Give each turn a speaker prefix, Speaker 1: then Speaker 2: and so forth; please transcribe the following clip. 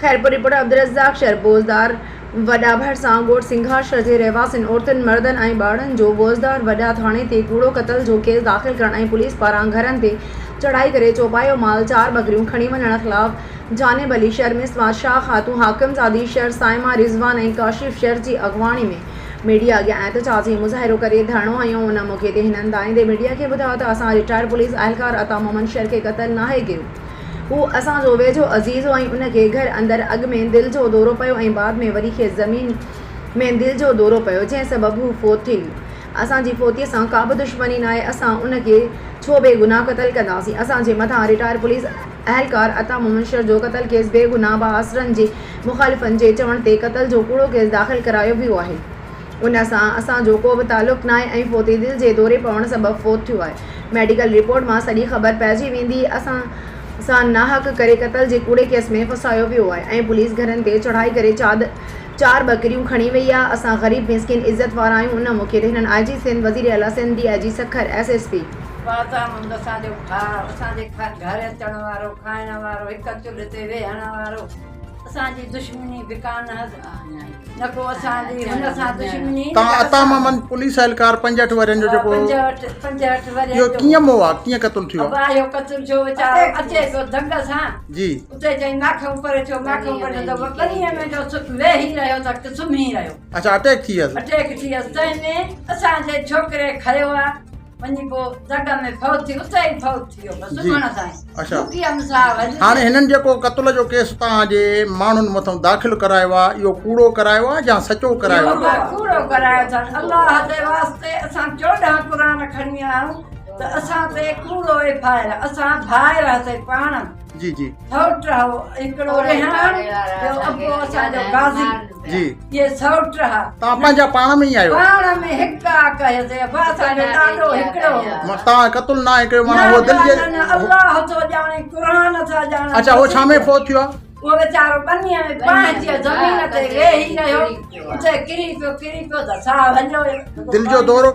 Speaker 1: Khairpur report Abdul Razzaq शहर बोज़दार वॾा भरिसां ॻोठ सिंघासर जे रहवासियुनि औरतुनि मर्दनि ऐं ॿारनि जो बोज़दार वॾा थाणे ते कूड़ो क़त्ल जो केस दाख़िल करण ऐं पुलिस पारां घरनि ते चढ़ाई करे चौपायो माल 4 बकरियूं खणी वञण ख़िलाफ़ जानिब अली शहर मिसबा शाह ख़ातून हाकिम ज़ादी शहर साइमा रिज़वान ऐं काशिफ शहर जी अॻवाणी में मीडिया अॻियां एहतजाजी मुज़ाहिरो करे धरणो हयो। उन मौक़े ते हिननि दाइंदे मीडिया खे ॿुधायो त असां रिटायर्ड पुलिस अहलकार अता मोहम्मद शहर खे क़त्ल नाहे कयो। हू असांजो वेझो अज़ीज़ हो ऐं उनखे घर अंदरि अॻु में दिलि जो दौरो पियो ऐं बाद में वरी खे ज़मीन में दिलि जो दौरो पियो, जंहिं सबबु हू फ़ौत थी वियो। असांजी फ़ौतीअ सां का बि दुश्मनी नाहे, असां उनखे छो बेगुनाह क़त्ल कंदासीं। असांजे मथां रिटायर पुलिस अहलकार अता मोहम्मद शहर जो क़त्ल केस बेगुनाह बासरनि जे मुख़ालिफ़नि जे चवण ते क़त्ल जो कूड़ो केस दाख़िल करायो वियो आहे। उन सां असांजो को बि तालुक़ु नाहे ऐं फ़ौती दिलि जे दौरे पवण सबबु फ़ौत थियो आहे। मेडिकल रिपोर्ट मां सॼी ख़बर पइजी वेंदी। असां सां नाहक करे क़त्ल जे कूड़े केस में फसायो वियो आहे ऐं पुलिस घरनि ते चढ़ाई करे 4 बकरियूं खणी वई आहे। असां ग़रीब मिस्किन इज़त वारा आहियूं। उन मौक़े ते हिननि IG सिंध वज़ीर आला सिंध DIG सखर SSP
Speaker 2: असांजे घर अचण वारो, खाइण वारो, हिक चुल्ह ते वेहण वारो, असांजी दुश्मनी विकान न को असांजी हुन सां दुश्मनी।
Speaker 3: अता मोहम्मद पुलिस अहलकार 65 वरनि जो जेको
Speaker 2: 65 वरनि
Speaker 3: इहो कीअं मो आहे, कीअं क़त्ल थियो?
Speaker 2: इहो क़त्ल जो वीचारो अचे पियो दंग सां
Speaker 3: जी,
Speaker 2: उते चई माखे ऊपर थियो, माखे ऊपर त बकरीअ में जो वेही रहियो त सुम्ही रहियो।
Speaker 3: अच्छा, अटैक थी वियसि?
Speaker 2: अटैक थी वियसि। तंहिंमें असांजे छोकिरे खयो आहे, वञी पोइ दग में फौत थी, उते ई फौत थी वियो बसि सुम्हण सां।
Speaker 3: अच्छा, हाणे हिननि जेको क़त्ल जो केस तव्हांजे माण्हुनि मथां दाख़िल करायो आहे, इहो कूड़ो करायो आहे या सचो करायो आहे?
Speaker 2: कूड़ो करायो अथनि। अलाह जे वास्ते असां 14 क़ुरान खणी आया आहियूं त असां ते कूड़ो FIR। असां भाई रहते पाण
Speaker 3: जी जी
Speaker 2: सौट हो हिकिड़ो रेहान, ॿियो अबो असांजो गाज़ी
Speaker 3: जी,
Speaker 2: ये सौट हा।
Speaker 3: तव्हां पंहिंजा पाण में ई आहियो?
Speaker 2: पाण में हिका कयोसीं, असांजो ॾाढो हिकिड़ो।
Speaker 3: तव्हां क़त्ल न आहे कयो, माना उहो दिलि जे
Speaker 2: अल्लाह तो ॼाणे, क़ुरान सां ॼाणे।
Speaker 3: अच्छा, उहो छा में फ़ौत थियो आहे?
Speaker 2: वो बेचारो पन्नीअ में पंहिंजी ज़मीन ते वेही रहियो, उते किरी पियो त साह वञो।
Speaker 3: दिलि जो दौरो